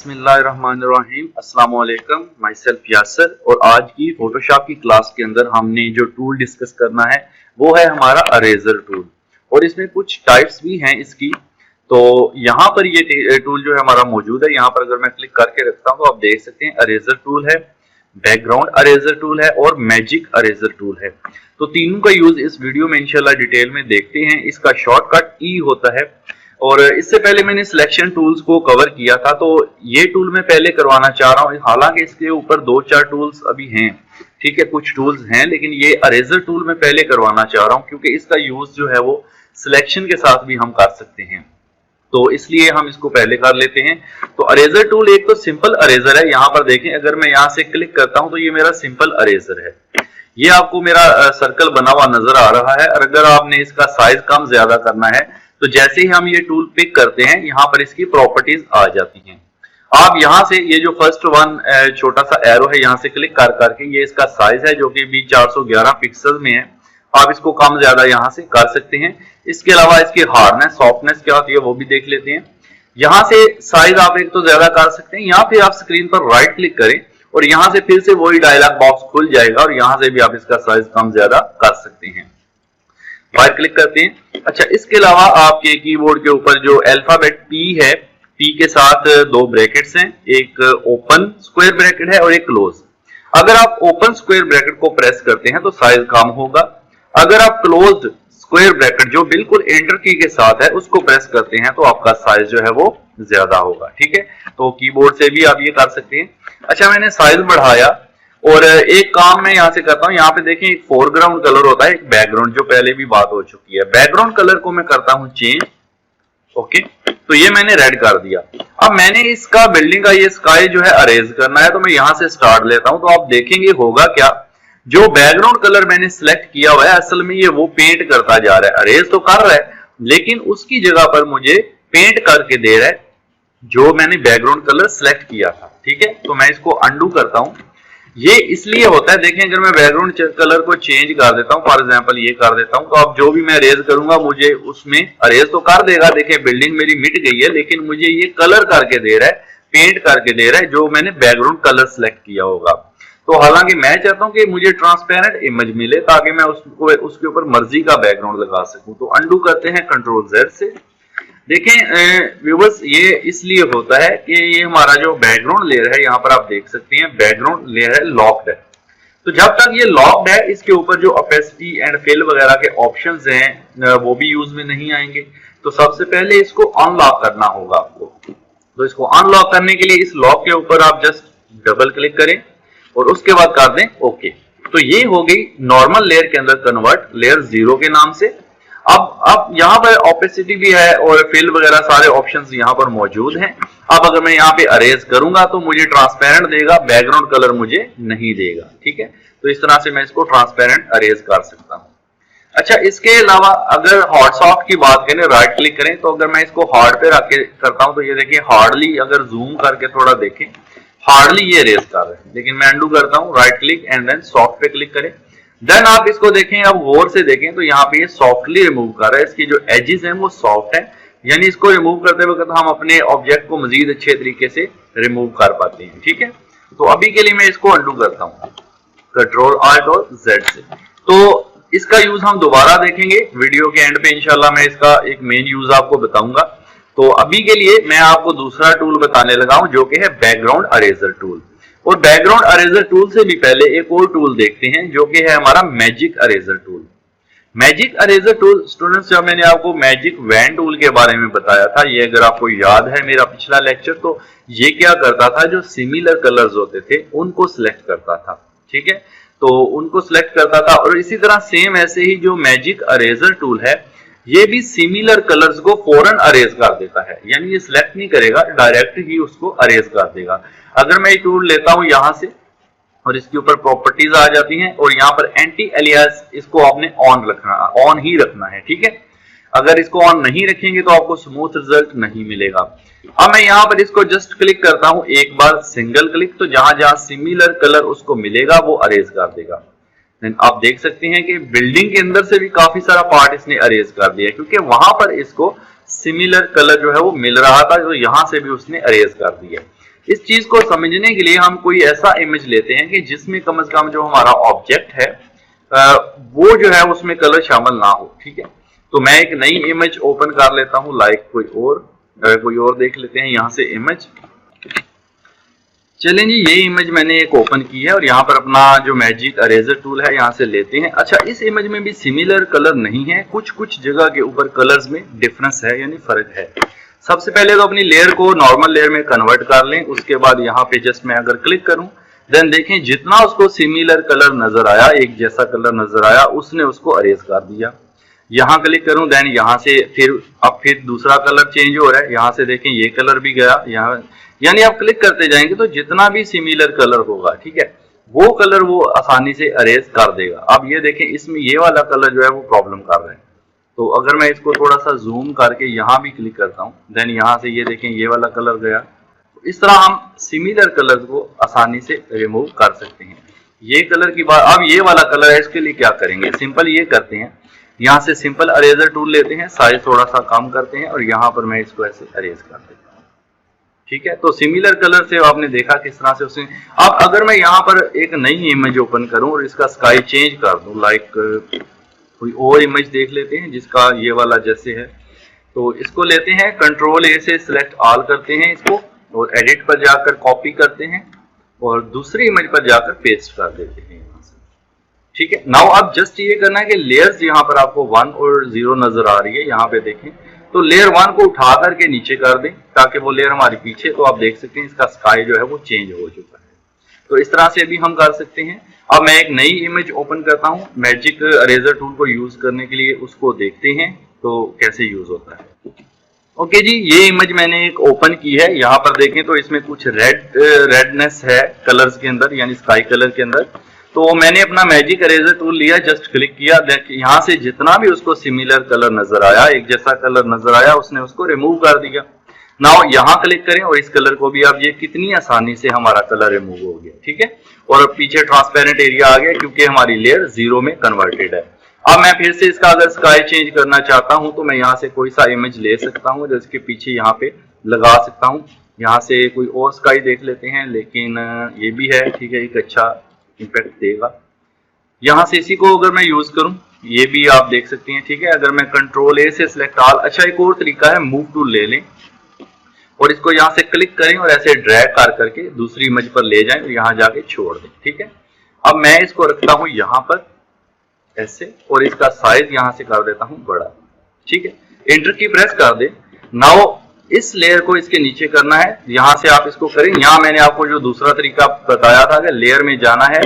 बिस्मिल्लाहिर्रहमानिर्रहीम। अस्सलाम वालेकुम। माई सेल्फ यासर और आज की फोटोशॉप की क्लास के अंदर हमने जो टूल डिस्कस करना है वो है हमारा अरेजर टूल और इसमें कुछ टाइप्स भी हैं इसकी। तो यहाँ पर ये टूल जो है हमारा मौजूद है। यहाँ पर अगर मैं क्लिक करके रखता हूँ तो आप देख सकते हैं अरेजर टूल है, बैकग्राउंड अरेजर टूल है और मैजिक अरेजर टूल है। तो तीनों का यूज इस वीडियो में इंशाल्लाह डिटेल में देखते हैं। इसका शॉर्टकट ई होता है और इससे पहले मैंने सिलेक्शन टूल्स को कवर किया था, तो ये टूल मैं पहले करवाना चाह रहा हूँ। हालांकि इसके ऊपर 2-4 टूल्स अभी हैं, ठीक है, कुछ टूल्स हैं, लेकिन ये अरेजर टूल मैं पहले करवाना चाह रहा हूँ क्योंकि इसका यूज जो है वो सिलेक्शन के साथ भी हम कर सकते हैं, तो इसलिए हम इसको पहले कर लेते हैं। तो अरेजर टूल एक तो सिंपल अरेजर है। यहाँ पर देखें, अगर मैं यहाँ से क्लिक करता हूँ तो ये मेरा सिंपल अरेजर है। ये आपको मेरा सर्कल बना हुआ नजर आ रहा है और अगर आपने इसका साइज कम ज्यादा करना है तो जैसे ही हम ये टूल पिक करते हैं यहाँ पर इसकी प्रॉपर्टीज आ जाती हैं। आप यहाँ से ये जो फर्स्ट वन छोटा सा एरो है यहाँ से क्लिक कर करके ये इसका साइज है जो कि भी 411 पिक्सल में है। आप इसको कम ज्यादा यहाँ से कर सकते हैं। इसके अलावा इसकी हार्डनेस सॉफ्टनेस क्या होती है वो भी देख लेते हैं। यहाँ से साइज आप एक तो ज्यादा कर सकते हैं। यहाँ पे आप स्क्रीन पर राइट क्लिक करें और यहाँ से फिर से वही डायलॉग बॉक्स खुल जाएगा और यहाँ से भी आप इसका साइज कम ज्यादा कर सकते हैं। फाइल क्लिक करते हैं। अच्छा, इसके अलावा आपके कीबोर्ड के ऊपर जो अल्फाबेट पी है, पी के साथ 2 ब्रैकेट्स हैं, एक ओपन स्क्वायर ब्रैकेट है और एक क्लोज। अगर आप ओपन स्क्वायर ब्रैकेट को प्रेस करते हैं तो साइज कम होगा। अगर आप क्लोज्ड स्क्वायर ब्रैकेट जो बिल्कुल एंटर की के साथ है उसको प्रेस करते हैं तो आपका साइज जो है वो ज्यादा होगा, ठीक है। तो कीबोर्ड से भी आप ये कर सकते हैं। अच्छा, मैंने साइज बढ़ाया और एक काम मैं यहाँ से करता हूँ। यहाँ पे देखें एक फोरग्राउंड कलर होता है, एक बैकग्राउंड, जो पहले भी बात हो चुकी है। बैकग्राउंड कलर को मैं करता हूँ चेंज, ओके, तो ये मैंने रेड कर दिया। अब मैंने इसका बिल्डिंग का ये स्काई जो है अरेज करना है तो मैं यहाँ से स्टार्ट लेता हूँ। तो आप देखेंगे होगा क्या, जो बैकग्राउंड कलर मैंने सिलेक्ट किया हुआ है असल में ये वो पेंट करता जा रहा है। अरेज तो कर रहा है लेकिन उसकी जगह पर मुझे पेंट करके दे रहा है जो मैंने बैकग्राउंड कलर सिलेक्ट किया था, ठीक है। तो मैं इसको अंडू करता हूँ। ये इसलिए होता है, देखें, अगर मैं बैकग्राउंड कलर को चेंज कर देता हूँ, फॉर एग्जांपल ये कर देता हूँ, तो अब जो भी मैं अरेज करूंगा मुझे उसमें अरेज तो कर देगा। देखें बिल्डिंग मेरी मिट गई है लेकिन मुझे ये कलर करके दे रहा है, पेंट करके दे रहा है जो मैंने बैकग्राउंड कलर सिलेक्ट किया होगा। तो हालांकि मैं चाहता हूं कि मुझे ट्रांसपेरेंट इमेज मिले ताकि मैं उसको उसके ऊपर मर्जी का बैकग्राउंड लगा सकूं। तो अंडू करते हैं कंट्रोल Z से। देखें व्यूअर्स, ये इसलिए होता है कि ये हमारा जो बैकग्राउंड लेयर है यहाँ पर आप देख सकते हैं बैकग्राउंड लेयर है लॉक्ड है। तो जब तक ये लॉक्ड है इसके ऊपर जो ओपेसिटी एंड फिल वगैरह के ऑप्शंस हैं वो भी यूज में नहीं आएंगे। तो सबसे पहले इसको अनलॉक करना होगा आपको। तो इसको अनलॉक करने के लिए इस लॉक के ऊपर आप जस्ट डबल क्लिक करें और उसके बाद कर दें ओके। तो ये हो गई नॉर्मल लेयर के अंदर कन्वर्ट, लेयर 0 के नाम से। अब यहाँ पर ओपेसिटी भी है और फिल वगैरह सारे ऑप्शंस यहाँ पर मौजूद हैं। अब अगर मैं यहाँ पे अरेज करूंगा तो मुझे ट्रांसपेरेंट देगा, बैकग्राउंड कलर मुझे नहीं देगा, ठीक है। तो इस तरह से मैं इसको ट्रांसपेरेंट अरेज कर सकता हूँ। अच्छा, इसके अलावा अगर हार्ड सॉफ्ट की बात करें, राइट क्लिक करें, तो अगर मैं इसको हार्ड पे रख के करता हूँ तो ये देखिए हार्डली, अगर जूम करके थोड़ा देखें, हार्डली ये अरेज कर रहे हैं। लेकिन मैं अंडू करता हूँ, right click and then soft पे क्लिक करें। देन आप इसको देखें, अब गौर से देखें तो यहाँ पे ये सॉफ्टली रिमूव कर रहा है। इसकी जो एजेस हैं वो सॉफ्ट है, यानी इसको रिमूव करते वक्त हम अपने ऑब्जेक्ट को मजीद अच्छे तरीके से रिमूव कर पाते हैं, ठीक है। तो अभी के लिए मैं इसको अंडू करता हूँ कंट्रोल Alt और Z से। तो इसका यूज हम दोबारा देखेंगे वीडियो के एंड पे, इंशाल्लाह मैं इसका एक मेन यूज आपको बताऊंगा। तो अभी के लिए मैं आपको दूसरा टूल बताने लगा हूं जो कि है बैकग्राउंड अरेजर टूल। और बैकग्राउंड अरेजर टूल से भी पहले एक और टूल देखते हैं जो कि है हमारा magic eraser tool. Magic eraser tool students, जब मैंने आपको मैजिक वैन टूल के बारे में बताया था, ये अगर आपको याद है मेरा पिछला लेक्चर, तो ये क्या करता था, जो सिमिलर कलर्स होते थे उनको सिलेक्ट करता था, ठीक है। तो उनको सिलेक्ट करता था और इसी तरह सेम ऐसे ही जो मैजिक अरेजर टूल है ये भी सिमिलर कलर्स को फौरन अरेज कर देता है, यानी ये सिलेक्ट नहीं करेगा, डायरेक्ट ही उसको अरेज कर देगा। अगर मैं ये टूल लेता हूं यहां से और इसके ऊपर प्रॉपर्टीज आ जाती हैं और यहाँ पर एंटी एलियास, इसको आपने ऑन रखना, ऑन ही रखना है, ठीक है। अगर इसको ऑन नहीं रखेंगे तो आपको स्मूथ रिजल्ट नहीं मिलेगा। अब मैं यहाँ पर इसको जस्ट क्लिक करता हूं एक बार, सिंगल क्लिक, तो जहां जहां सिमिलर कलर उसको मिलेगा वो अरेज कर देगा। आप देख सकते हैं कि बिल्डिंग के अंदर से भी काफी सारा पार्ट इसने अरेज कर दिया क्योंकि वहां पर इसको सिमिलर कलर जो है वो मिल रहा था, तो यहां से भी उसने अरेज कर दिया। इस चीज को समझने के लिए हम कोई ऐसा इमेज लेते हैं कि जिसमें कम से कम जो हमारा ऑब्जेक्ट है वो जो है उसमें कलर शामिल ना हो। ठीक है, तो मैं एक नई इमेज ओपन कर लेता हूं, लाइक कोई और देख लेते हैं यहां से इमेज। चलें जी, ये इमेज मैंने एक ओपन की है और यहाँ पर अपना जो मैजिक अरेजर टूल है यहाँ से लेते हैं। अच्छा, इस इमेज में भी सिमिलर कलर नहीं है, कुछ जगह के ऊपर कलर्स में डिफरेंस है, यानी फर्क है। सबसे पहले तो अपनी लेयर को नॉर्मल लेयर में कन्वर्ट कर लें। उसके बाद यहाँ पे जस्ट मैं अगर क्लिक करूं, देन देखें जितना उसको सिमिलर कलर नजर आया, एक जैसा कलर नजर आया, उसने उसको अरेज कर दिया। यहाँ क्लिक करूं, देन यहाँ से फिर दूसरा कलर चेंज हो रहा है। यहाँ से देखें ये कलर भी गया यहाँ, यानी आप क्लिक करते जाएंगे तो जितना भी सिमिलर कलर होगा, ठीक है, वो कलर वो आसानी से अरेज कर देगा। अब ये देखें इसमें ये वाला कलर जो है वो प्रॉब्लम कर रहा है। तो अगर मैं इसको थोड़ा सा जूम करके यहाँ भी क्लिक करता हूँ, देन यहाँ से ये देखें ये वाला कलर गया। तो इस तरह हम सिमिलर कलर को आसानी से रिमूव कर सकते हैं। ये कलर की बात, अब ये वाला कलर है, इसके लिए क्या करेंगे, सिंपल ये करते हैं, यहाँ से सिंपल अरेजर टूल लेते हैं, साइज थोड़ा सा कम करते हैं और यहाँ पर मैं इसको ऐसे अरेज कर देता हूँ। ठीक है, तो सिमिलर कलर से आपने देखा किस तरह से उसने। अब अगर मैं यहाँ पर एक नई इमेज ओपन करूं और इसका स्काई चेंज कर दूं, लाइक कोई और इमेज देख लेते हैं जिसका ये वाला जैसे है, तो इसको लेते हैं, कंट्रोल ए से सिलेक्ट ऑल करते हैं इसको और एडिट पर जाकर कॉपी करते हैं और दूसरी इमेज पर जाकर पेस्ट कर देते हैं यहाँ से। ठीक है, नाउ अब जस्ट ये करना है कि लेयर्स यहाँ पर आपको 1 और 0 नजर आ रही है, यहाँ पे देखें तो लेयर 1 को उठा करके नीचे कर दें ताकि वो लेयर हमारे पीछे, तो आप देख सकते हैं इसका स्काई जो है वो चेंज हो चुका है। तो इस तरह से भी हम कर सकते हैं। अब मैं एक नई इमेज ओपन करता हूं, मैजिक अरेजर टूल को यूज करने के लिए उसको देखते हैं तो कैसे यूज होता है। ओके जी, ये इमेज मैंने एक ओपन की है, यहाँ पर देखें तो इसमें कुछ रेडनेस है कलर्स के अंदर, यानी स्काई कलर के अंदर। तो मैंने अपना मैजिक अरेजर टूल लिया, जस्ट क्लिक किया, यहाँ से जितना भी उसको सिमिलर कलर नजर आया, एक जैसा कलर नजर आया, उसने उसको रिमूव कर दिया। नाउ यहाँ क्लिक करें और इस कलर को भी, अब ये कितनी आसानी से हमारा कलर रिमूव हो गया। ठीक है, और पीछे ट्रांसपेरेंट एरिया आ गया क्योंकि हमारी लेयर 0 में कन्वर्टेड है। अब मैं फिर से इसका अगर स्काई चेंज करना चाहता हूं तो मैं यहाँ से कोई सा इमेज ले सकता हूँ, जिसके पीछे यहाँ पे लगा सकता हूँ। यहाँ से कोई और स्काई देख लेते हैं, लेकिन ये भी है, ठीक है, एक अच्छा इम्पैक्ट देगा। यहाँ से इसी को अगर मैं यूज करूं, ये भी आप देख सकते हैं। ठीक है, अगर मैं कंट्रोल ए से सिलेक्ट ऑल, अच्छा एक और तरीका है, मूव टूल ले लें और इसको यहाँ से क्लिक करें और ऐसे ड्रैग कर करके दूसरी इमेज पर ले जाएं और यहाँ जाके छोड़ दें। ठीक है, अब मैं इसको रखता हूँ यहाँ पर ऐसे और इसका साइज यहाँ से कर देता हूँ बड़ा। ठीक है, एंटर की प्रेस कर दे। नाउ इस लेयर को इसके नीचे करना है, यहाँ से आप इसको करें। यहाँ मैंने आपको जो दूसरा तरीका बताया था कि लेयर में जाना है,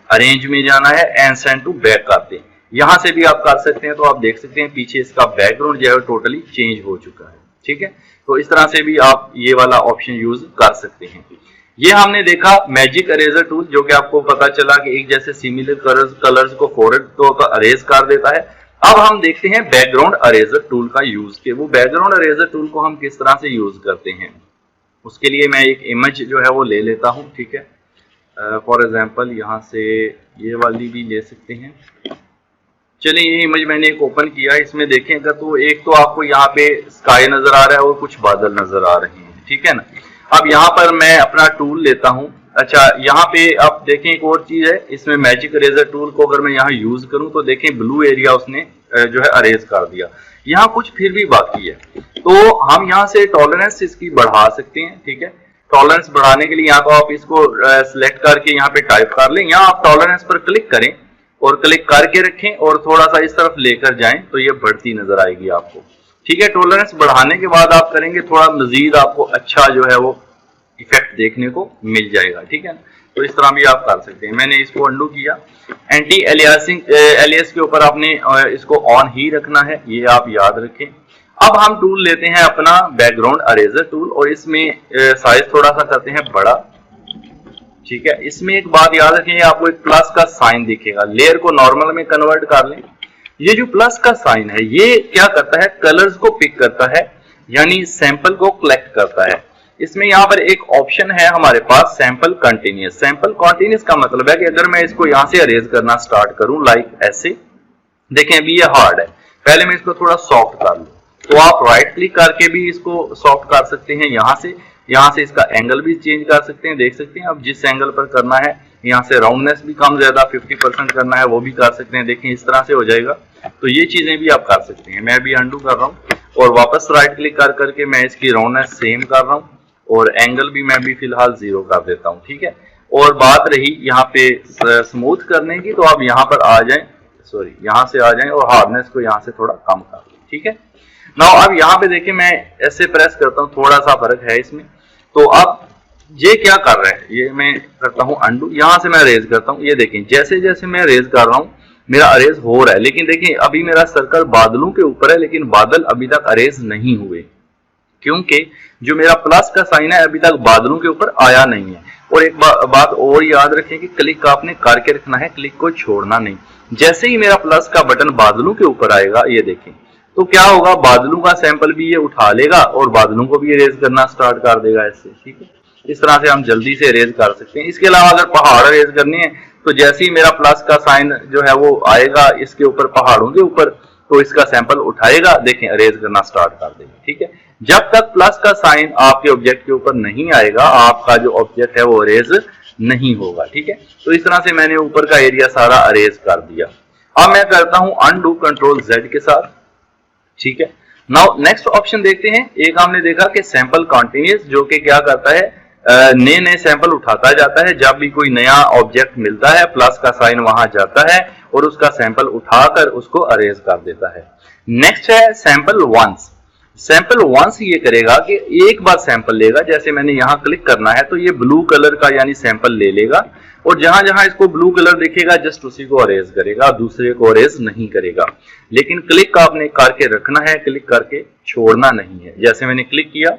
अरेंज में जाना है एंड सेंड टू बैक करते हैं, यहाँ से भी आप कर सकते हैं। तो आप देख सकते हैं पीछे इसका बैकग्राउंड जो है टोटली चेंज हो चुका है। ठीक है, तो इस तरह से भी आप ये वाला ऑप्शन यूज कर सकते हैं। ये हमने देखा मैजिक अरेजर टूल, जो कि आपको पता चला कि एक जैसे सिमिलर कलर्स को फॉरवर्ड तो अरेज कर देता है। अब हम देखते हैं बैकग्राउंड अरेजर टूल का यूज के, वो बैकग्राउंड अरेजर टूल को हम किस तरह से यूज करते हैं। उसके लिए मैं एक इमेज जो है वो ले लेता हूं। ठीक है, फॉर एग्जांपल यहाँ से ये वाली भी ले सकते हैं। चलिए, ये इमेज मैंने एक ओपन किया, इसमें देखेंगे तो एक तो आपको यहाँ पे स्काई नजर आ रहा है और कुछ बादल नजर आ रहे हैं। ठीक है ना, अब यहाँ पर मैं अपना टूल लेता हूँ। अच्छा, यहाँ पे आप देखें एक और चीज है, इसमें मैजिक अरेजर टूल को अगर मैं यहाँ यूज करूँ तो देखें ब्लू एरिया उसने जो है अरेज कर दिया, यहाँ कुछ फिर भी बाकी है। तो हम यहाँ से टॉलरेंस इसकी बढ़ा सकते हैं। ठीक है, टॉलरेंस बढ़ाने के लिए यहाँ तो आप इसको सिलेक्ट करके यहाँ पे टाइप कर लें, यहाँ आप टॉलरेंस पर क्लिक करें और क्लिक करके रखें और थोड़ा सा इस तरफ लेकर जाएं तो ये बढ़ती नजर आएगी आपको। ठीक है, टॉलरेंस बढ़ाने के बाद आप करेंगे थोड़ा मजीद आपको अच्छा जो है वो इफेक्ट देखने को मिल जाएगा। ठीक है, तो इस तरह भी आप कर सकते हैं। मैंने इसको अंडू किया। एंटी एलियास के ऊपर आपने इसको ऑन ही रखना है, ये आप याद रखें। अब हम टूल लेते हैं अपना बैकग्राउंड अरेजर टूल और इसमें साइज थोड़ा सा करते हैं बड़ा। ठीक है, इसमें एक बात याद रखें, आपको एक प्लस का साइन दिखेगा, लेयर को नॉर्मल में कन्वर्ट कर लें। ये जो प्लस का साइन है ये क्या करता है, कलर्स को पिक करता है, यानी सैंपल को कलेक्ट करता है। इसमें यहाँ पर एक ऑप्शन है हमारे पास सैंपल कंटिन्यूअस। सैंपल कंटिन्यूअस का मतलब है कि अगर मैं इसको यहाँ से अरेज करना स्टार्ट करूं लाइक ऐसे, देखें अभी ये हार्ड है, पहले मैं इसको थोड़ा सॉफ्ट कर लूं, तो आप राइट क्लिक करके भी इसको सॉफ्ट कर सकते हैं। यहाँ से यहाँ से इसका एंगल भी चेंज कर सकते हैं, देख सकते हैं। अब जिस एंगल पर करना है, यहाँ से राउंडनेस भी कम ज्यादा 50% करना है वो भी कर सकते हैं। देखें इस तरह से हो जाएगा। तो ये चीजें भी आप कर सकते हैं। मैं भी अंडू कर रहा हूँ और वापस राइट क्लिक कर करके मैं इसकी राउंडनेस सेम कर रहा हूँ और एंगल भी मैं भी फिलहाल 0 कर देता हूँ, ठीक है। और बात रही यहाँ पे स्मूथ करने की, तो आप यहाँ पर आ जाएं, सॉरी यहाँ से आ जाएं और हार्डनेस को यहाँ से थोड़ा कम कर दें, ठीक है। नाउ अब यहाँ पे देखिए मैं ऐसे प्रेस करता हूँ, थोड़ा सा फर्क है इसमें। तो अब ये क्या कर रहा है, ये मैं करता हूँ अंडू, यहाँ से मैं रेज करता हूँ। ये देखें जैसे जैसे मैं रेज कर रहा हूँ मेरा अरेज हो रहा है, लेकिन देखिए अभी मेरा सर्कल बादलों के ऊपर है लेकिन बादल अभी तक अरेज नहीं हुए, क्योंकि जो मेरा प्लस का साइन है अभी तक बादलों के ऊपर आया नहीं है। और एक बात और याद रखें कि क्लिक आपने करके रखना है, क्लिक को छोड़ना नहीं। जैसे ही मेरा प्लस का बटन बादलों के ऊपर आएगा, ये देखें, तो क्या होगा, बादलों का सैंपल भी ये उठा लेगा और बादलों को भी इरेज करना स्टार्ट कर देगा ऐसे, ठीक है। इस तरह से हम जल्दी से इरेज कर सकते हैं। इसके अलावा अगर पहाड़ इरेज करने हैं तो जैसे ही मेरा प्लस का साइन जो है वो आएगा इसके ऊपर, पहाड़ों के ऊपर, तो इसका सैंपल उठाएगा, देखें इरेज करना स्टार्ट कर देगा, ठीक है। जब तक प्लस का साइन आपके ऑब्जेक्ट के ऊपर नहीं आएगा आपका जो ऑब्जेक्ट है वो इरेज नहीं होगा, ठीक है। तो इस तरह से मैंने ऊपर का एरिया सारा इरेज कर दिया। अब मैं करता हूं अनडू कंट्रोल Z के साथ, ठीक है। नाउ नेक्स्ट ऑप्शन देखते हैं। एक हमने देखा कि सैंपल कॉन्टिन्यूस, जो कि क्या करता है, नए नए सैंपल उठाता जाता है। जब भी कोई नया ऑब्जेक्ट मिलता है प्लस का साइन वहां जाता है और उसका सैंपल उठाकर उसको अरेज कर देता है। नेक्स्ट है सैंपल वंस। सैंपल वंस ये करेगा कि एक बार सैंपल लेगा, जैसे मैंने यहाँ क्लिक करना है तो ये ब्लू कलर का यानी सैंपल ले लेगा और जहां जहां इसको ब्लू कलर दिखेगा जस्ट उसी को अरेज करेगा, दूसरे को अरेज नहीं करेगा। लेकिन क्लिक आपने करके रखना है, क्लिक करके छोड़ना नहीं है। जैसे मैंने क्लिक किया,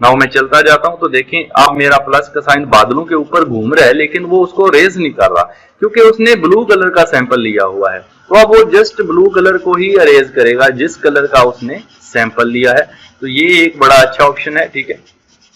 नाउ मैं चलता जाता हूं तो देखें अब मेरा प्लस का साइन बादलों के ऊपर घूम रहा है लेकिन वो उसको रेज नहीं कर रहा, क्योंकि उसने ब्लू कलर का सैंपल लिया हुआ है। तो अब वो जस्ट ब्लू कलर को ही अरेज करेगा जिस कलर का उसने सैंपल लिया है। तो ये एक बड़ा अच्छा ऑप्शन है, ठीक है।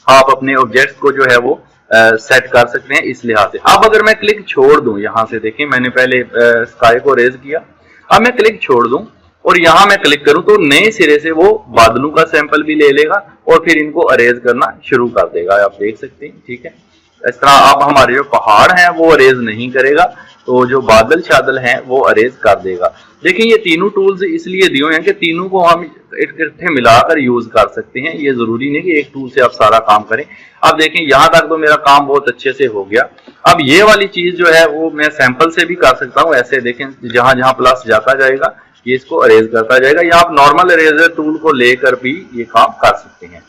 आप अपने ऑब्जेक्ट्स को जो है वो सेट कर सकते हैं इस लिहाज से। अब अगर मैं क्लिक छोड़ दूं, यहां से देखें मैंने पहले स्काई को रेज किया, अब मैं क्लिक छोड़ दूं और यहां मैं क्लिक करूं तो नए सिरे से वो बादलों का सैंपल भी ले लेगा और फिर इनको अरेज करना शुरू कर देगा, आप देख सकते हैं, ठीक है। इस तरह अब हमारे जो पहाड़ हैं वो अरेज नहीं करेगा, तो जो बादल शादल हैं वो अरेज कर देगा। देखिए ये तीनों टूल्स इसलिए दिए हैं कि तीनों को हम इकट्ठे मिलाकर यूज कर सकते हैं। ये जरूरी नहीं कि एक टूल से आप सारा काम करें। अब देखें यहाँ तक तो मेरा काम बहुत अच्छे से हो गया। अब ये वाली चीज जो है वो मैं सैंपल से भी कर सकता हूँ। ऐसे देखें जहां जहां प्लस जाता जाएगा ये इसको अरेज करता जाएगा, या आप नॉर्मल इरेजर टूल को लेकर भी ये काम कर सकते हैं।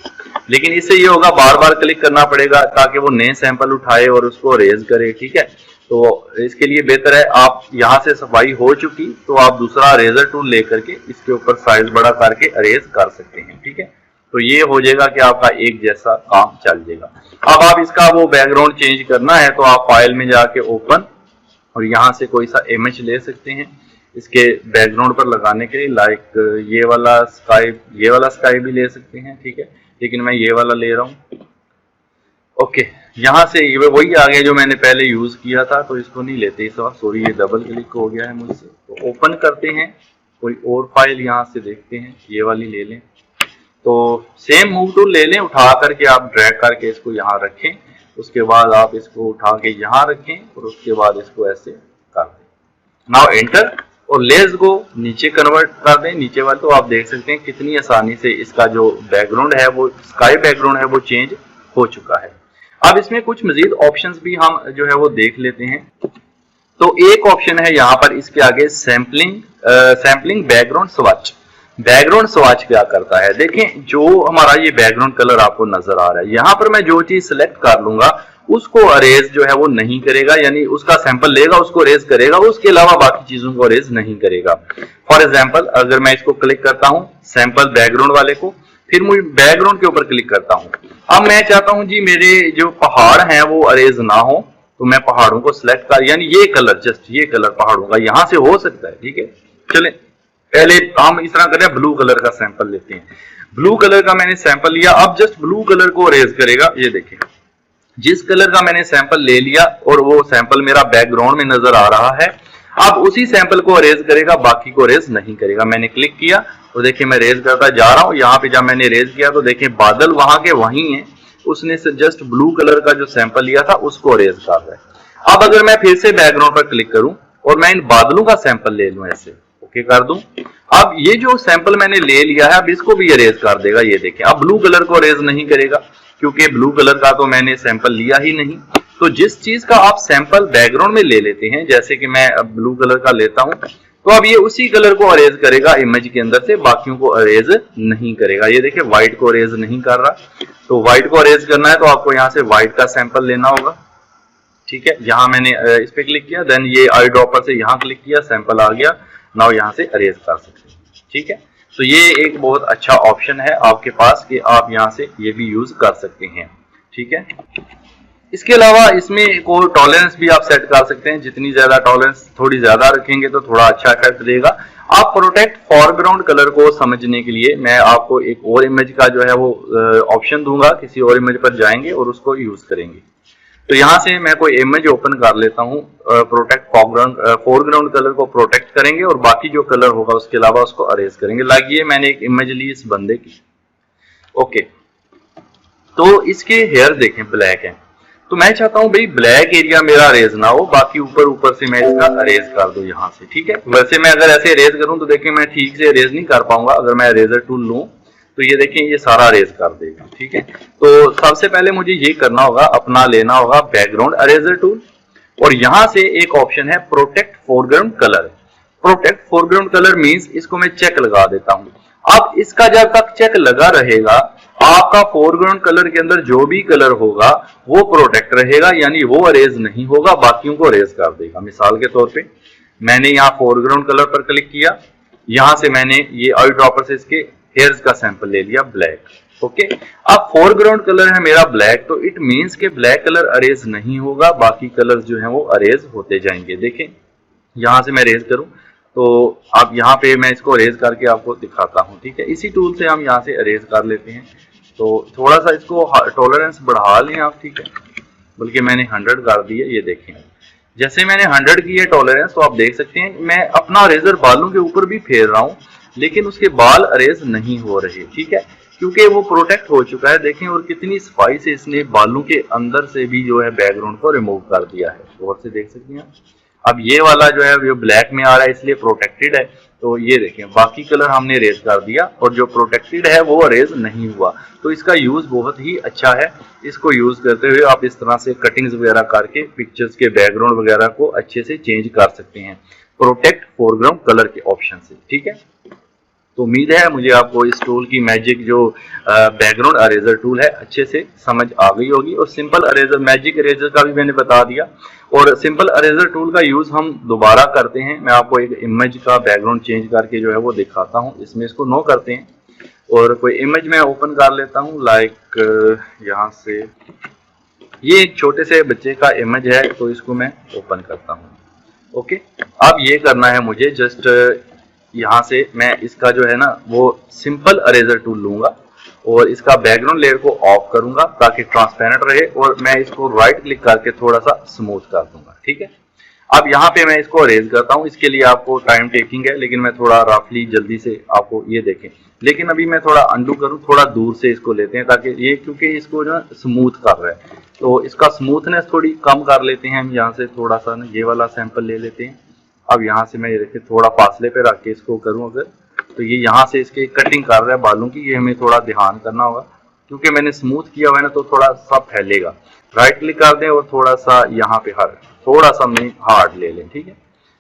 लेकिन इससे ये होगा बार बार क्लिक करना पड़ेगा ताकि वो नए सैंपल उठाए और उसको अरेज करे, ठीक है। तो इसके लिए बेहतर है आप यहाँ से सफाई हो चुकी तो आप दूसरा इरेजर टूल लेकर के इसके ऊपर साइज बड़ा करके अरेज कर सकते हैं, ठीक है। तो ये हो जाएगा कि आपका एक जैसा काम चल जाएगा। अब आप इसका वो बैकग्राउंड चेंज करना है तो आप फाइल में जाके ओपन और यहाँ से कोई सा इमेज ले सकते हैं इसके बैकग्राउंड पर लगाने के लिए। लाइक ये वाला स्काई भी ले सकते हैं, ठीक है, लेकिन मैं ये वाला ले रहा हूँ। ओके, यहाँ से ये वही आ गया जो मैंने पहले यूज किया था, तो इसको नहीं लेते इस बार, सॉरी ये डबल क्लिक हो गया है मुझसे। तो ओपन करते हैं कोई और फाइल, यहाँ से देखते हैं ये वाली ले लें। तो सेम मूव टूल ले लें, उठा करके आप ड्रैग करके इसको यहाँ रखें, उसके बाद आप इसको उठा के यहाँ रखें और उसके बाद इसको ऐसे कर दें। नाउ एंटर और लेट्स गो नीचे कन्वर्ट कर दें नीचे वाले। तो आप देख सकते हैं कितनी आसानी से इसका जो बैकग्राउंड है वो स्काई बैकग्राउंड है वो चेंज हो चुका है। अब इसमें कुछ मजीद ऑप्शंस भी हम जो है वो देख लेते हैं। तो एक ऑप्शन है यहाँ पर इसके आगे sampling background swatch. Background swatch क्या करता है, देखें जो हमारा ये बैकग्राउंड कलर आपको नजर आ रहा है, यहाँ पर मैं जो चीज सिलेक्ट कर लूंगा उसको अरेज जो है वो नहीं करेगा, यानी उसका सैंपल लेगा उसको अरेज करेगा, उसके अलावा बाकी चीजों को अरेज नहीं करेगा। फॉर एग्जाम्पल अगर मैं इसको क्लिक करता हूँ सैंपल बैकग्राउंड वाले को, फिर मुझे बैकग्राउंड के ऊपर क्लिक करता हूँ। अब मैं चाहता हूँ जी मेरे जो पहाड़ हैं वो अरेज ना हो, तो मैं पहाड़ों को सिलेक्ट कर, यानी ये कलर, जस्ट ये कलर पहाड़ों का यहाँ से हो सकता है, ठीक है। चले पहले हम इस तरह करें, ब्लू कलर का सैंपल लेते हैं। ब्लू कलर का मैंने सैंपल लिया, अब जस्ट ब्लू कलर को अरेज करेगा। ये देखिए जिस कलर का मैंने सैंपल ले लिया और वो सैंपल मेरा बैकग्राउंड में नजर आ रहा है, अब उसी सैंपल को अरेज करेगा, बाकी को अरेज नहीं करेगा। मैंने क्लिक किया तो देखिए मैं रेज करता जा रहा हूं। यहाँ पे जब मैंने रेज किया तो देखिए बादल वहां के वहीं हैं, उसने जस्ट ब्लू कलर का जो सैंपल लिया था उसको अरेज कर रहा है। अब अगर मैं फिर से बैकग्राउंड पर क्लिक करूं और मैं इन बादलों का सैंपल ले लूं, ऐसे ओके कर दूं, अब ये जो सैंपल मैंने ले लिया है अब इसको भी अरेज कर देगा। ये देखें, अब ब्लू कलर को अरेज नहीं करेगा क्योंकि ब्लू कलर का तो मैंने सैंपल लिया ही नहीं। तो जिस चीज का आप सैंपल बैकग्राउंड में ले लेते हैं, जैसे कि मैं अब ब्लू कलर का लेता हूं, तो अब ये उसी कलर को अरेज करेगा इमेज के अंदर से, बाकियों को अरेज नहीं करेगा। ये देखिए व्हाइट को अरेज नहीं कर रहा। तो व्हाइट को अरेज करना है तो आपको यहाँ से व्हाइट का सैंपल लेना होगा। ठीक है, यहाँ मैंने इस पे क्लिक किया, देन ये आई ड्रॉपर से यहाँ क्लिक किया, सैंपल आ गया। नाउ यहाँ से अरेज कर सकते हैं। ठीक है, तो ये एक बहुत अच्छा ऑप्शन है आपके पास कि आप यहाँ से ये भी यूज कर सकते हैं। ठीक है, इसके अलावा इसमें कोई टॉलरेंस भी आप सेट कर सकते हैं। जितनी ज्यादा टॉलरेंस थोड़ी ज्यादा रखेंगे तो थोड़ा अच्छा इफेक्ट देगा। आप प्रोटेक्ट फॉरग्राउंड कलर को समझने के लिए मैं आपको एक और इमेज का जो है वो ऑप्शन दूंगा, किसी और इमेज पर जाएंगे और उसको यूज करेंगे। तो यहाँ से मैं कोई इमेज ओपन कर लेता हूँ, प्रोटेक्ट फोरग्राउंड कलर को प्रोटेक्ट करेंगे और बाकी जो कलर होगा उसके अलावा उसको अरेज करेंगे। लाइक ये मैंने एक इमेज ली इस बंदे की। ओके, तो इसके हेयर देखें ब्लैक है, तो मैं चाहता हूं भाई ब्लैक एरिया मेरा अरेज ना हो, बाकी ऊपर से मैं इसका अरेज कर दूं यहाँ से। ठीक है, वैसे मैं अगर ऐसे अरेज करूं तो देखिए मैं ठीक से अरेज नहीं कर पाऊंगा। अगर मैं अरेजर टूल लूं तो ये देखें ये सारा अरेज कर देगा। ठीक है, तो सबसे पहले मुझे ये करना होगा, अपना लेना होगा बैकग्राउंड अरेजर टूल और यहाँ से एक ऑप्शन है protect foreground colour. Protect foreground colour means इसको मैं चेक लगा देता हूँ। अब इसका जब तक चेक लगा रहेगा आपका फोरग्राउंड कलर के अंदर जो भी कलर होगा वो प्रोटेक्ट रहेगा, यानी वो अरेज नहीं होगा, बाकियों को अरेज कर देगा। मिसाल के तौर पे मैंने यहाँ फोरग्राउंड कलर पर क्लिक किया, यहाँ से मैंने ये आई ड्रॉपर से इसके हेयर्स का सैंपल ले लिया ब्लैक। ओके, अब फोरग्राउंड कलर है मेरा ब्लैक, तो इट मीन्स के ब्लैक कलर अरेज नहीं होगा, बाकी कलर जो है वो अरेज होते जाएंगे। देखें यहाँ से मैं अरेज करूं तो अब यहाँ पे मैं इसको अरेज करके आपको दिखाता हूँ। ठीक है, इसी टूल से हम यहाँ से अरेज कर लेते हैं। तो थोड़ा सा इसको टॉलरेंस बढ़ा लें आप। ठीक है, बल्कि मैंने 100 कर दी है। ये देखें जैसे मैंने 100 की है टॉलरेंस, तो आप देख सकते हैं मैं अपना अरेजर बालों के ऊपर भी फेर रहा हूँ लेकिन उसके बाल अरेज नहीं हो रहे। ठीक है, क्योंकि वो प्रोटेक्ट हो चुका है। देखें और कितनी सफाई से इसने बालों के अंदर से भी जो है बैकग्राउंड को रिमूव कर दिया है। और से देख सकते हैं अब ये वाला जो है वो ब्लैक में आ रहा है इसलिए प्रोटेक्टेड है। तो ये देखें बाकी कलर हमने अरेज कर दिया और जो प्रोटेक्टेड है वो अरेज नहीं हुआ। तो इसका यूज बहुत ही अच्छा है। इसको यूज करते हुए आप इस तरह से कटिंग्स वगैरह करके पिक्चर्स के बैकग्राउंड वगैरह को अच्छे से चेंज कर सकते हैं प्रोटेक्ट फोरग्राउंड कलर के ऑप्शन से। ठीक है, तो उम्मीद है मुझे आपको इस टूल की मैजिक जो बैकग्राउंड अरेजर टूल है अच्छे से समझ आ गई होगी। और सिंपल अरेजर मैजिक अरेजर का भी मैंने बता दिया। और सिंपल अरेजर टूल का यूज हम दोबारा करते हैं। मैं आपको एक इमेज का बैकग्राउंड चेंज करके जो है वो दिखाता हूँ। इसमें इसको नो करते हैं और कोई इमेज मैं ओपन कर लेता हूँ। लाइक यहाँ से ये एक छोटे से बच्चे का इमेज है तो इसको मैं ओपन करता हूँ। ओके, अब ये करना है मुझे जस्ट यहाँ से मैं इसका जो है ना वो सिंपल अरेजर टूल लूंगा और इसका बैकग्राउंड लेयर को ऑफ करूंगा ताकि ट्रांसपेरेंट रहे और मैं इसको राइट क्लिक करके थोड़ा सा स्मूथ कर दूंगा। ठीक है, अब यहाँ पे मैं इसको अरेज करता हूँ। इसके लिए आपको टाइम टेकिंग है लेकिन मैं थोड़ा रफली जल्दी से आपको ये देखें। लेकिन अभी मैं थोड़ा अंडू करूँ, थोड़ा दूर से इसको लेते हैं ताकि ये क्योंकि इसको जो स्मूथ कर रहा है तो इसका स्मूथनेस थोड़ी कम कर लेते हैं हम। यहाँ से थोड़ा सा ना ये वाला सैंपल ले लेते हैं। अब यहाँ से मैं ये देखिए थोड़ा फासले पे रख के इसको करूँ अगर तो ये यहाँ से इसके कटिंग कर रहा है बालों की। ये हमें थोड़ा ध्यान करना होगा क्योंकि मैंने स्मूथ किया हुआ है ना तो थोड़ा सा फैलेगा। राइट क्लिक कर दें और थोड़ा सा यहाँ पे थोड़ा सा मैं हार्ड ले लें। ठीक है,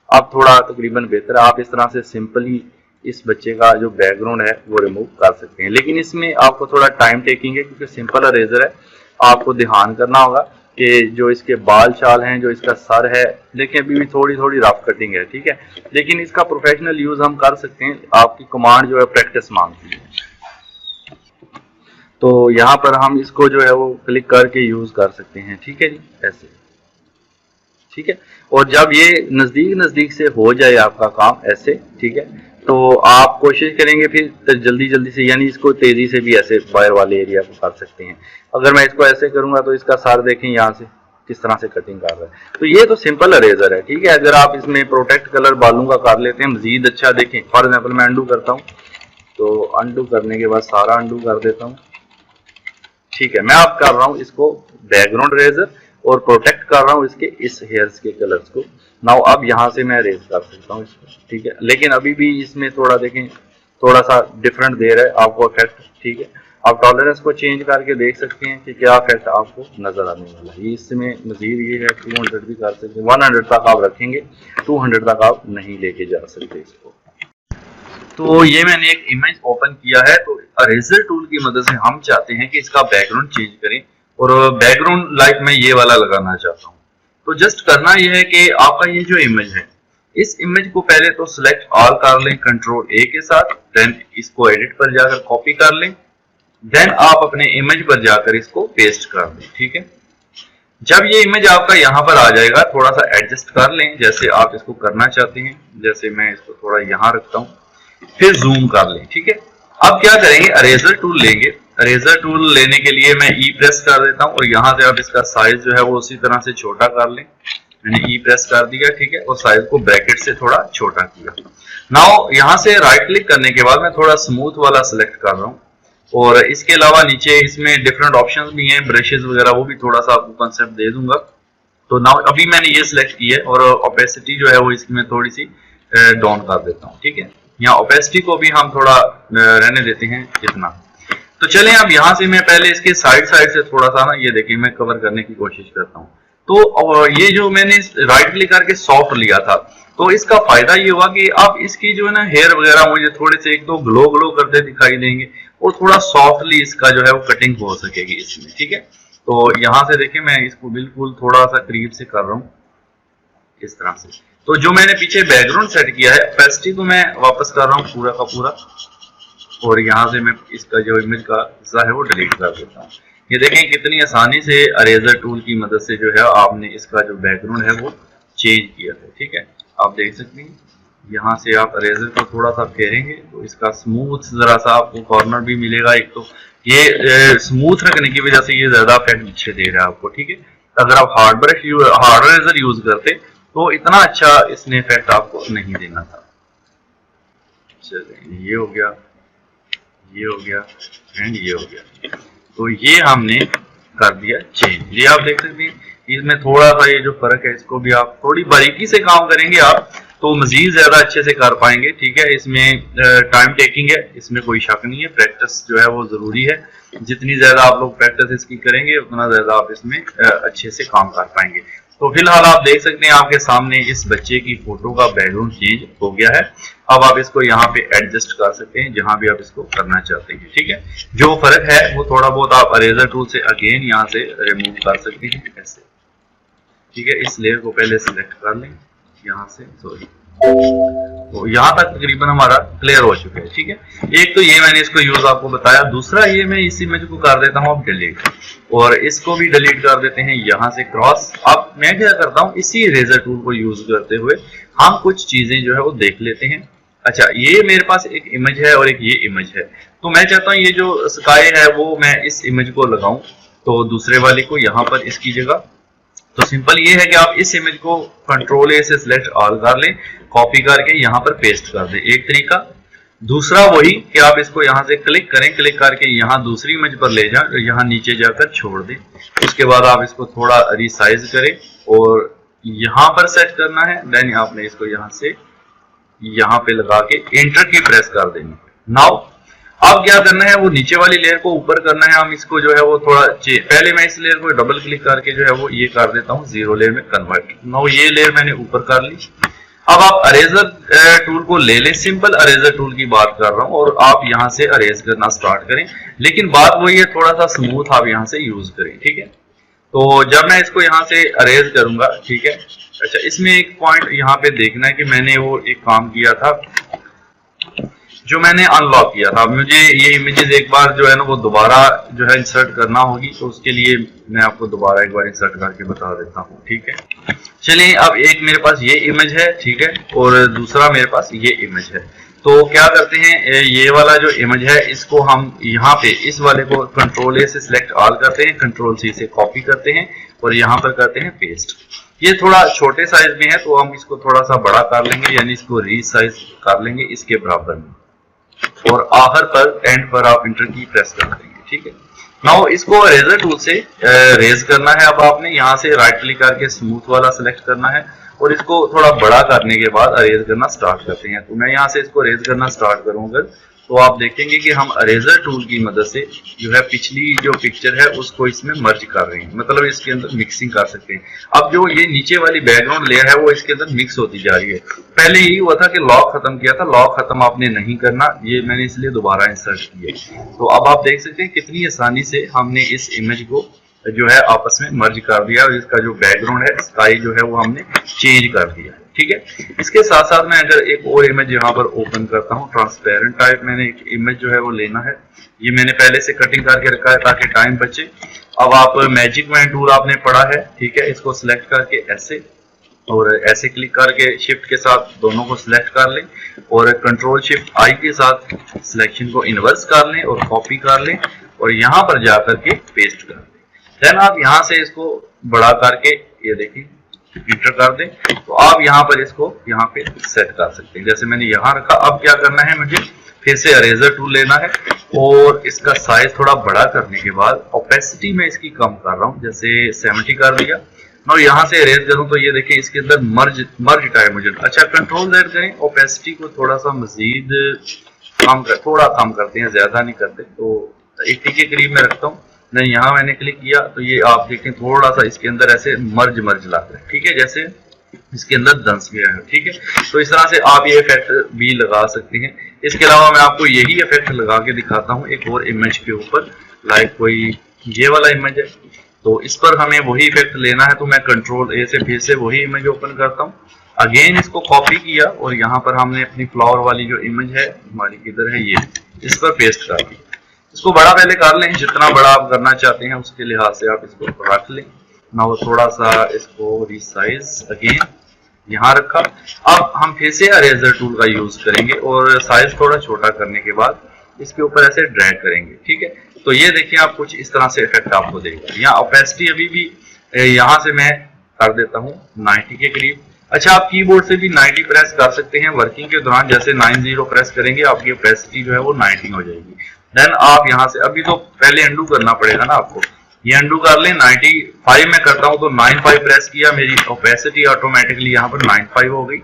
अब थोड़ा तकरीबन बेहतर है। आप इस तरह से सिंपली इस बच्चे का जो बैकग्राउंड है वो रिमूव कर सकते हैं। लेकिन इसमें आपको थोड़ा टाइम टेकिंग है क्योंकि सिंपल अरेजर है। आपको ध्यान करना होगा कि जो इसके बाल चाल हैं, जो इसका सर है, देखिए अभी भी थोड़ी थोड़ी रफ कटिंग है। ठीक है, लेकिन इसका प्रोफेशनल यूज हम कर सकते हैं। आपकी कमांड जो है प्रैक्टिस मांगती है। तो यहाँ पर हम इसको जो है वो क्लिक करके यूज कर सकते हैं। ठीक है जी, ऐसे। ठीक है, और जब ये नजदीक से हो जाए आपका काम ऐसे, ठीक है, तो आप कोशिश करेंगे फिर जल्दी से, यानी इसको तेजी से भी ऐसे वायर वाले एरिया को कर सकते हैं। अगर मैं इसको ऐसे करूंगा तो इसका सर देखें यहाँ से किस तरह से कटिंग कर रहा है। तो ये तो सिंपल अरेजर है। ठीक है, अगर आप इसमें प्रोटेक्ट कलर बालों का कर लेते हैं मजीद अच्छा, देखें फॉर एग्जाम्पल मैं अंडू करता हूँ तो अंडू करने के बाद सारा अंडू कर देता हूँ। ठीक है, मैं अब कर रहा हूँ इसको बैकग्राउंड इरेजर और प्रोटेक्ट कर रहा हूँ इसके इस हेयर्स के कलर्स को। नाउ अब यहाँ से मैं इरेज कर सकता हूँ इसको, ठीक है, लेकिन अभी भी इसमें थोड़ा देखें, थोड़ा सा डिफरेंट दे रहा है आपको इफेक्ट, ठीक है। आप टॉलरेंस को चेंज करके देख सकते हैं कि क्या इफेक्ट आपको नजर आने वाला है। इसमें मजीद ये है 200 भी कर सकते हैं, 100 तक आप रखेंगे, 200 तक आप नहीं लेके जा सकते इसको। तो ये मैंने एक इमेज ओपन किया है, तो इरेजर टूल की मदद से हम चाहते हैं कि इसका बैकग्राउंड चेंज करें और बैकग्राउंड लाइक मैं ये वाला लगाना चाहता हूँ। तो जस्ट करना ये है कि आपका ये जो इमेज है, इस इमेज को पहले तो सिलेक्ट ऑल कर लें कंट्रोल ए के साथ, देन इसको एडिट पर जाकर कॉपी कर लें, देन आप अपने इमेज पर जाकर इसको पेस्ट कर दें, ठीक है। जब ये इमेज आपका यहाँ पर आ जाएगा, थोड़ा सा एडजस्ट कर लें जैसे आप इसको करना चाहते हैं, जैसे मैं इसको थोड़ा यहाँ रखता हूँ, फिर जूम कर लें, ठीक है। अब क्या करेंगे, इरेजर टूल लेंगे। इरेजर टूल लेने के लिए मैं ई प्रेस कर देता हूँ और यहाँ से आप इसका साइज जो है वो उसी तरह से छोटा कर लें। मैंने ई प्रेस कर दिया, ठीक है, और साइज को ब्रैकेट से थोड़ा छोटा किया। नाउ यहाँ से राइट क्लिक करने के बाद मैं थोड़ा स्मूथ वाला सिलेक्ट कर रहा हूँ और इसके अलावा नीचे इसमें डिफरेंट ऑप्शंस भी हैं, ब्रशेस वगैरह, वो भी थोड़ा सा आपको कंसेप्ट दे दूंगा। तो नाउ अभी मैंने ये सिलेक्ट की है और ओपेसिटी जो है वो इसकी मैं थोड़ी सी डाउन कर देता हूँ, ठीक है। यहाँ ओपेसिटी को भी हम थोड़ा रहने देते हैं इतना। तो चलें अब यहाँ से मैं पहले इसके साइड से थोड़ा सा ना, ये देखिए मैं कवर करने की कोशिश करता हूँ। तो ये जो मैंने राइट क्लिक करके सॉफ्ट लिया था, तो इसका फायदा ये हुआ कि आप इसकी जो है ना हेयर वगैरह मुझे थोड़े से एक तो ग्लो करते दिखाई देंगे और थोड़ा सॉफ्टली इसका जो है वो कटिंग हो सकेगी इसमें, ठीक है। तो यहाँ से देखिए मैं इसको बिल्कुल थोड़ा सा करीब से कर रहा हूँ इस तरह से। तो जो मैंने पीछे बैकग्राउंड सेट किया है, ओपेसिटी को मैं वापस कर रहा हूँ पूरा का पूरा और यहाँ से मैं इसका जो इमेज का हिस्सा है वो डिलीट कर देता हूँ। ये देखें कितनी आसानी से इरेजर टूल की मदद से जो है आपने इसका जो बैकग्राउंड है वो चेंज किया है, ठीक है। आप देख सकते हैं यहाँ से आप इरेजर को थोड़ा सा फेरेंगे तो इसका स्मूथ जरा सा आपको कॉर्नर भी मिलेगा। एक तो ये स्मूथ रखने की वजह से ये ज्यादा इफेक्ट अच्छे दे रहा है आपको, ठीक है। अगर आप हार्ड इरेजर यूज करते तो इतना अच्छा इसने इफेक्ट आपको नहीं देना था। चलिए ये हो गया, ये हो गया एंड ये हो गया। तो ये हमने कर दिया चेंज। ये आप देख सकते हैं इसमें थोड़ा सा ये जो फर्क है इसको भी आप थोड़ी बारीकी से काम करेंगे आप तो मजीद ज्यादा अच्छे से कर पाएंगे, ठीक है। इसमें टाइम टेकिंग है, इसमें कोई शक नहीं है, प्रैक्टिस जो है वो जरूरी है। जितनी ज्यादा आप लोग प्रैक्टिस इसकी करेंगे उतना ज्यादा आप इसमें अच्छे से काम कर पाएंगे। तो फिलहाल आप देख सकते हैं आपके सामने इस बच्चे की फोटो का बैकग्राउंड चेंज हो गया है। अब आप इसको यहाँ पे एडजस्ट कर सकते हैं जहां भी आप इसको करना चाहते हैं, ठीक है। जो फर्क है वो थोड़ा बहुत आप इरेजर टूल से अगेन यहाँ से रिमूव कर सकते हैं ऐसे, ठीक है। इस लेयर को पहले सिलेक्ट कर लें यहाँ से, सॉरी, तो यहाँ तक तकरीबन हमारा क्लियर हो चुका है, ठीक है। एक तो ये मैंने इसको यूज आपको बताया, दूसरा ये मैं इस इमेज को कर देता हूँ अब डिलीट और इसको भी डिलीट कर देते हैं यहाँ से क्रॉस। अब मैं क्या करता हूँ, इसी इरेजर टूल को यूज करते हुए हम कुछ चीजें जो है वो देख लेते हैं। अच्छा, ये मेरे पास एक इमेज है और एक ये इमेज है, तो मैं चाहता हूँ ये जो स्काई है वो मैं इस इमेज को लगाऊं, तो दूसरे वाले को यहाँ पर इसकी जगह। तो सिंपल ये है कि आप इस इमेज को कंट्रोल ए से सिलेक्ट ऑल कर लें, कॉपी करके यहाँ पर पेस्ट कर दें, एक तरीका। दूसरा वही कि आप इसको यहाँ से क्लिक करें, क्लिक करके यहाँ दूसरी इमेज पर ले जाएं, यहाँ नीचे जाकर छोड़ दें। उसके बाद आप इसको थोड़ा रिसाइज करें और यहाँ पर सेट करना है, देन आपने इसको यहाँ से यहाँ पे लगा के एंटर की प्रेस कर देंगे। नाउ अब क्या करना है, वो नीचे वाली लेयर को ऊपर करना है। हम इसको जो है वो थोड़ा पहले मैं इस लेयर को डबल क्लिक करके जो है वो ये कर देता हूँ जीरो लेयर में कन्वर्ट। नाउ ये लेयर मैंने ऊपर कर ली। अब आप इरेजर टूल को ले लें, सिंपल इरेजर टूल की बात कर रहा हूँ, और आप यहाँ से इरेज करना स्टार्ट करें, लेकिन बात वही है थोड़ा सा स्मूथ आप यहाँ से यूज करें, ठीक है। तो जब मैं इसको यहाँ से इरेज करूंगा, ठीक है। अच्छा, इसमें एक पॉइंट यहाँ पे देखना है कि मैंने वो एक काम किया था जो मैंने अनलॉक किया था। मुझे ये इमेजेस एक बार जो है ना वो दोबारा जो है इंसर्ट करना होगी, तो उसके लिए मैं आपको दोबारा एक बार इंसर्ट करके बता देता हूँ, ठीक है। चलिए, अब एक मेरे पास ये इमेज है, ठीक है, और दूसरा मेरे पास ये इमेज है। तो क्या करते हैं, ये वाला जो इमेज है इसको हम यहाँ पे इस वाले को कंट्रोल ए से सिलेक्ट ऑल करते हैं, कंट्रोल सी से कॉपी करते हैं और यहाँ पर करते हैं पेस्ट। ये थोड़ा छोटे साइज में है तो हम इसको थोड़ा सा बड़ा कर लेंगे, यानी इसको रीसाइज कर लेंगे इसके बराबर में, और आखिर पर एंड पर आप इंटर की प्रेस कर देंगे, ठीक है। नाउ इसको इरेजर टूल से रेज करना है। अब आपने यहाँ से राइट क्लिक करके स्मूथ वाला सिलेक्ट करना है और इसको थोड़ा बड़ा करने के बाद अरेज करना स्टार्ट करते हैं। तो मैं यहाँ से इसको रेज करना स्टार्ट करूंगा तो आप देखेंगे कि हम इरेजर टूल की मदद से जो है पिछली जो पिक्चर है उसको इसमें मर्ज कर रहे हैं, मतलब इसके अंदर मिक्सिंग कर सकते हैं। अब जो ये नीचे वाली बैकग्राउंड लेयर है वो इसके अंदर मिक्स होती जा रही है। पहले यही हुआ था कि लॉक खत्म किया था, लॉक खत्म आपने नहीं करना, ये मैंने इसलिए दोबारा इंसर्ट किया। तो अब आप देख सकते हैं कितनी आसानी से हमने इस इमेज को जो है आपस में मर्ज कर दिया और इसका जो बैकग्राउंड है स्काई जो है वो हमने चेंज कर दिया। ठीक है, इसके साथ साथ मैं अगर एक और इमेज यहाँ पर ओपन करता हूँ, ट्रांसपेरेंट टाइप मैंने एक इमेज जो है वो लेना है। ये मैंने पहले से कटिंग करके रखा है ताकि टाइम बचे। अब आप मैजिक मैन टूल आपने पढ़ा है, ठीक है, इसको सिलेक्ट करके ऐसे और ऐसे क्लिक करके शिफ्ट के साथ दोनों को सिलेक्ट कर लें और कंट्रोल शिफ्ट आई के साथ सिलेक्शन को इन्वर्स कर लें और कॉपी कर लें और यहाँ पर जाकर के पेस्ट कर दें। देन आप यहाँ से इसको बड़ा करके ये देखिए इंटर कर दें तो आप यहाँ पर इसको यहाँ पे सेट कर सकते हैं। जैसे मैंने यहाँ रखा, अब क्या करना है, मुझे फिर से इरेजर टूल लेना है और इसका साइज थोड़ा बड़ा करने के बाद ओपेसिटी में इसकी कम कर रहा हूँ, जैसे 70 कर दिया। और यहाँ से इरेज करूँ तो ये देखिए इसके अंदर मर्ज टाइप मुझे, अच्छा कंट्रोल Z करें, ओपेसिटी को थोड़ा सा मजीद थोड़ा कम करते हैं, ज्यादा नहीं करते, तो 80 के करीब में रखता हूँ। नहीं, यहाँ मैंने क्लिक किया तो ये आप देखें थोड़ा सा इसके अंदर ऐसे मर्ज लग रहा है। ठीक है, जैसे इसके अंदर दंस गया है। ठीक है, तो इस तरह से आप ये इफेक्ट भी लगा सकते हैं। इसके अलावा मैं आपको यही इफेक्ट लगा के दिखाता हूँ एक और इमेज के ऊपर, लाइक कोई ये वाला इमेज है तो इस पर हमें वही इफेक्ट लेना है। तो मैं कंट्रोल A से फिर से वही इमेज ओपन करता हूँ, अगेन इसको कॉपी किया और यहाँ पर हमने अपनी फ्लावर वाली जो इमेज है हमारी किधर है, ये इस पर पेस्ट कर दी। इसको बड़ा पहले कर लें, जितना बड़ा आप करना चाहते हैं उसके लिहाज से आप इसको रख लें ना, वो थोड़ा सा इसको रिसाइज अगेन यहाँ रखा। अब हम फिर से इरेजर टूल का यूज करेंगे और साइज थोड़ा छोटा करने के बाद इसके ऊपर ऐसे ड्रैग करेंगे। ठीक है, तो ये देखिए आप कुछ इस तरह से इफेक्ट आपको देगा। यहाँ ओपेसिटी अभी भी यहाँ से मैं कर देता हूँ 90 के करीब। अच्छा, आप कीबोर्ड से भी 90 प्रेस कर सकते हैं वर्किंग के दौरान, जैसे 90 प्रेस करेंगे आपकी ओपेसिटी जो है वो 90 हो जाएगी। देन आप यहाँ से अभी तो पहले अंडू करना पड़ेगा ना आपको, ये अंडू कर लें। 95 में करता हूँ तो 95 प्रेस किया, मेरी ओपेसिटी ऑटोमेटिकली यहाँ पर 95 हो गई।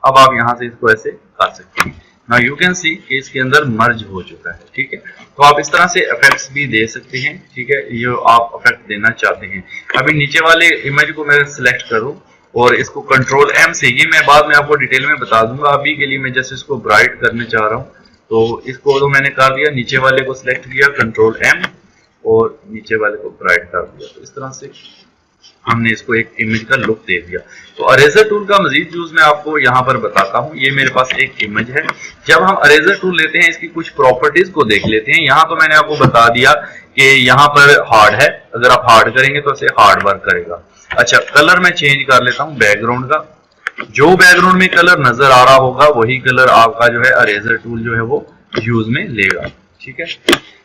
अब आप यहाँ से इसको ऐसे कर सकते हैं। नाउ यू कैन सी कि इसके अंदर मर्ज हो चुका है। ठीक है, तो आप इस तरह से इफेक्ट्स भी दे सकते हैं। ठीक है, ये आप इफेक्ट देना चाहते हैं। अभी नीचे वाले इमेज को मैं सिलेक्ट करूँ और इसको कंट्रोल M से, ये मैं बाद में आपको डिटेल में बता दूंगा। अभी के लिए मैं जैसे इसको ब्राइट करने चाह रहा हूँ तो इसको तो मैंने कर दिया, नीचे वाले को सिलेक्ट किया कंट्रोल M और नीचे वाले को ब्राइट कर दिया। तो इस तरह से हमने इसको एक इमेज का लुक दे दिया। तो इरेजर टूल का मजीद यूज मैं आपको यहाँ पर बताता हूँ। ये मेरे पास एक इमेज है। जब हम इरेजर टूल लेते हैं इसकी कुछ प्रॉपर्टीज को देख लेते हैं। यहाँ तो मैंने आपको बता दिया कि यहाँ पर हार्ड है, अगर आप हार्ड करेंगे तो इसे हार्ड वर्क करेगा। अच्छा, कलर मैं चेंज कर लेता हूँ बैकग्राउंड का। जो बैकग्राउंड में कलर नजर आ रहा होगा वही कलर आपका जो है इरेजर टूल जो है वो यूज में लेगा। ठीक है,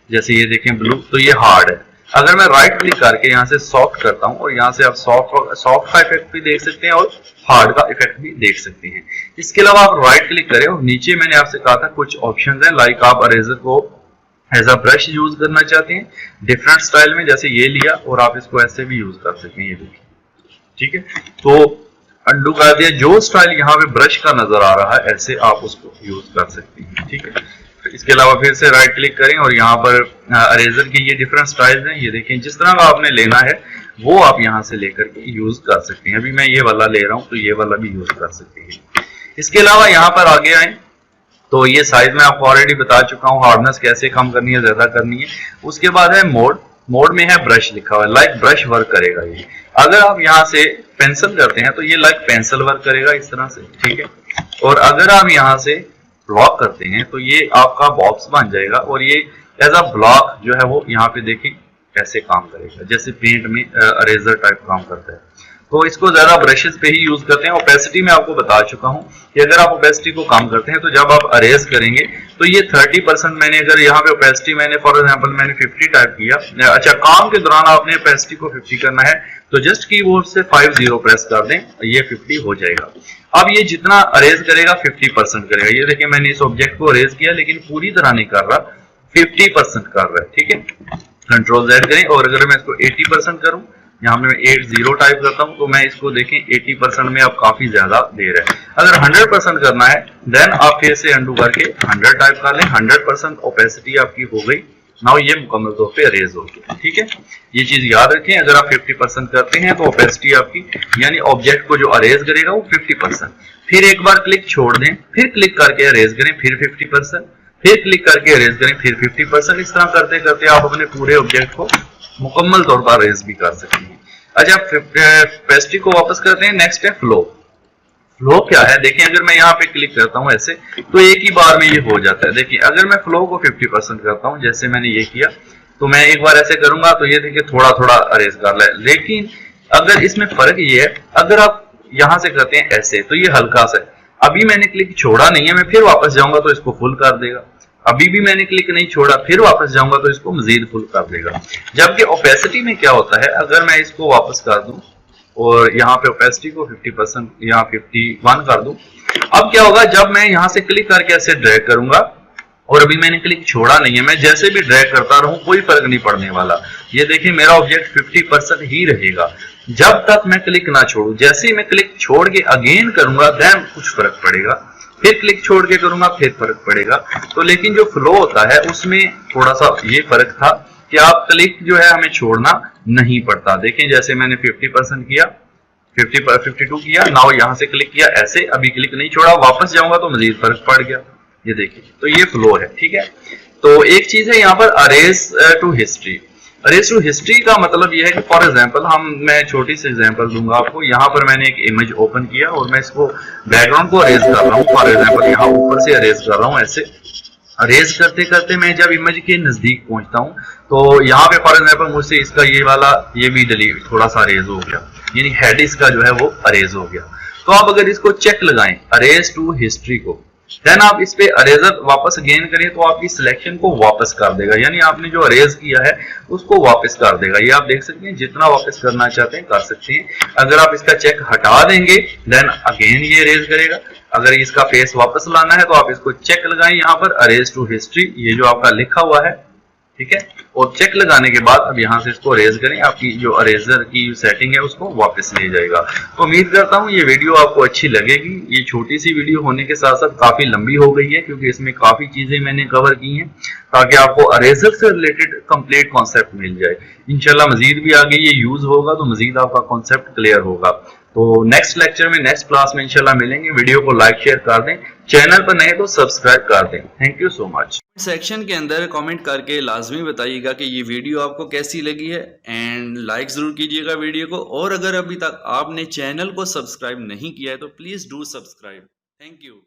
जैसे ये देखें ब्लू, तो ये हार्ड है। अगर मैं राइट क्लिक करके यहाँ से सॉफ्ट करता हूँ और यहाँ से आप सॉफ्ट का इफेक्ट भी देख सकते हैं और हार्ड का इफेक्ट भी देख सकते हैं। इसके अलावा आप राइट क्लिक करें और नीचे मैंने आपसे कहा था कुछ ऑप्शंस हैं, लाइक आप इरेजर को एज अ ब्रश यूज करना चाहते हैं डिफरेंट स्टाइल में, जैसे ये लिया और आप इसको ऐसे भी यूज कर सकते हैं, ये देखिए। ठीक है, तो अंडू कर दिया। जो स्टाइल यहाँ पे ब्रश का नजर आ रहा है ऐसे आप उसको यूज कर सकते हैं। ठीक है, इसके अलावा फिर से राइट क्लिक करें और यहाँ पर इरेजर के ये डिफरेंट स्टाइल्स हैं, ये देखें। जिस तरह का आपने लेना है वो आप यहाँ से लेकर के यूज कर सकते हैं। अभी मैं ये वाला ले रहा हूँ तो ये वाला भी यूज कर सकते हैं। इसके अलावा यहाँ पर आगे आए तो ये साइज में आपको ऑलरेडी बता चुका हूँ, हार्डनेस कैसे कम करनी है, ज्यादा करनी है। उसके बाद है मोड में है ब्रश लिखा हुआ है, लाइक ब्रश वर्क करेगा ये। अगर आप यहाँ से पेंसिल करते हैं तो ये लाइक पेंसिल वर्क करेगा इस तरह से। ठीक है, और अगर आप यहाँ से ब्लॉक करते हैं तो ये आपका बॉक्स बन जाएगा और ये एज अ ब्लॉक जो है वो यहाँ पे देखें कैसे काम करेगा, जैसे पेंट में इरेजर टाइप काम करता है। तो इसको ज्यादा ब्रशेस पे ही यूज करते हैं। ओपेसिटी में आपको बता चुका हूँ कि अगर आप ओपेसिटी को कम करते हैं तो जब आप अरेज करेंगे तो ये 30%, मैंने अगर यहाँ पे ओपेसिटी मैंने फॉर एग्जांपल मैंने 50 टाइप किया। अच्छा, काम के दौरान आपने ओपेसिटी को 50 करना है तो जस्ट कीबोर्ड से 50 प्रेस कर दें, ये 50 हो जाएगा। अब ये जितना अरेज करेगा 50% करेगा। ये देखिए मैंने इस ऑब्जेक्ट को अरेज किया लेकिन पूरी तरह नहीं कर रहा, 50% कर रहा है। ठीक है, कंट्रोल Z करें, और अगर मैं इसको 80% करूं, यहाँ पे मैं 80 टाइप करता हूं, तो मैं इसको देखें 80% में अब काफी ज्यादा दे रहा है। अगर 100% करना है देन आप फिर से अंडू करके 100 टाइप कर लें, 100% ओपेसिटी आपकी हो गई। नाउ ये मुकम्मल तौर पे अरेज हो गया। ठीक है, ये चीज याद रखें, अगर आप 50% करते हैं तो ओपेसिटी आपकी यानी ऑब्जेक्ट को जो अरेज करेगा वो 50%। फिर एक बार क्लिक छोड़ दें, फिर क्लिक करके अरेज करें, फिर 50%, फिर क्लिक करके अरेज करें, फिर 50%। इस तरह करते करते आप अपने पूरे ऑब्जेक्ट को मुकम्मल तौर पर अरेज भी कर सकते हैं। अच्छा, ओपेसिटी को वापस करते हैं। नेक्स्ट है फ्लो। फ्लो क्या है, देखिए अगर मैं यहाँ पे क्लिक करता हूँ ऐसे, तो एक ही बार में ये हो जाता है। देखिए अगर मैं फ्लो को 50% करता हूँ, जैसे मैंने ये किया, तो मैं एक बार ऐसे करूंगा तो ये देखिए थोड़ा थोड़ा अरेज कर ले। लेकिन अगर इसमें फर्क ये है, अगर आप यहाँ से करते हैं ऐसे, तो ये हल्का सा है। अभी मैंने क्लिक छोड़ा नहीं है, मैं फिर वापस जाऊंगा तो इसको फुल कर देगा। अभी भी मैंने क्लिक नहीं छोड़ा, फिर वापस जाऊंगा तो इसको मजीद फुल कर देगा। जबकि ओपेसिटी में क्या होता है, अगर मैं इसको वापस कर दूं और यहाँ पे ओपेसिटी को 50%, यहाँ 51 कर दूं, अब क्या होगा, जब मैं यहाँ से क्लिक करके ऐसे ड्रैग करूंगा, और अभी मैंने क्लिक छोड़ा नहीं है, मैं जैसे भी ड्रैग करता रहूं कोई फर्क नहीं पड़ने वाला। ये देखिए मेरा ऑब्जेक्ट 50% ही रहेगा जब तक मैं क्लिक ना छोड़ू। जैसे ही मैं क्लिक छोड़ के अगेन करूंगा देन कुछ फर्क पड़ेगा, फिर क्लिक छोड़ के करूंगा फिर फर्क पड़ेगा। तो लेकिन जो फ्लो होता है उसमें थोड़ा सा ये फर्क था कि आप क्लिक जो है हमें छोड़ना नहीं पड़ता। देखें जैसे मैंने 50% किया, 52 किया, नाउ यहाँ से क्लिक किया ऐसे, अभी क्लिक नहीं छोड़ा, वापस जाऊंगा तो मजीद फर्क पड़ गया। ये देखिए, तो ये फ्लो है। ठीक है, तो एक चीज है यहाँ पर arrays to history. Arrays to history का मतलब ये है कि फॉर एग्जांपल मैं छोटी सी एग्जांपल दूंगा आपको। यहाँ पर मैंने एक इमेज ओपन किया और मैं इसको बैकग्राउंड को अरेज कर रहा हूँ। फॉर एग्जांपल यहाँ ऊपर से अरेज कर रहा हूँ ऐसे। अरेज करते करते मैं जब इमेज के नजदीक पहुंचता हूँ तो यहाँ पे फॉर एग्जांपल मुझसे इसका ये वाला ये भी डिलीट थोड़ा सा अरेज हो गया, यानी हेड इसका जो है वो अरेज हो गया। तो आप अगर इसको चेक लगाएं अरेज टू हिस्ट्री को, देन आप इस पे अरेजर वापस गेन करें तो आपकी सिलेक्शन को वापस कर देगा, यानी आपने जो अरेज किया है उसको वापस कर देगा। ये आप देख सकते हैं, जितना वापस करना चाहते हैं कर सकते हैं। अगर आप इसका चेक हटा देंगे देन अगेन ये अरेज करेगा। अगर इसका फेस वापस लाना है तो आप इसको चेक लगाएं यहाँ पर अरेज टू हिस्ट्री, ये जो आपका लिखा हुआ है। ठीक है, और चेक लगाने के बाद अब यहाँ से इसको अरेज करें, आपकी जो अरेजर की सेटिंग है उसको वापस ले जाएगा। तो उम्मीद करता हूँ ये वीडियो आपको अच्छी लगेगी। ये छोटी सी वीडियो होने के साथ साथ काफी लंबी हो गई है क्योंकि इसमें काफी चीजें मैंने कवर की हैं ताकि आपको अरेजर से रिलेटेड कंप्लीट कॉन्सेप्ट मिल जाए। इंशाल्लाह मजीद भी आगे ये यूज होगा तो मजीद आपका कॉन्सेप्ट क्लियर होगा। तो नेक्स्ट लेक्चर में नेक्स्ट क्लास में इंशाल्लाह मिलेंगे। वीडियो को लाइक शेयर कर दें, चैनल पर नए तो सब्सक्राइब कर दें। Thank you so much. Section के अंदर कमेंट करके लाजमी बताइएगा कि ये वीडियो आपको कैसी लगी है, एंड लाइक ज़रूर कीजिएगा वीडियो को। और अगर अभी तक आपने चैनल को सब्सक्राइब नहीं किया है तो please do subscribe. Thank you.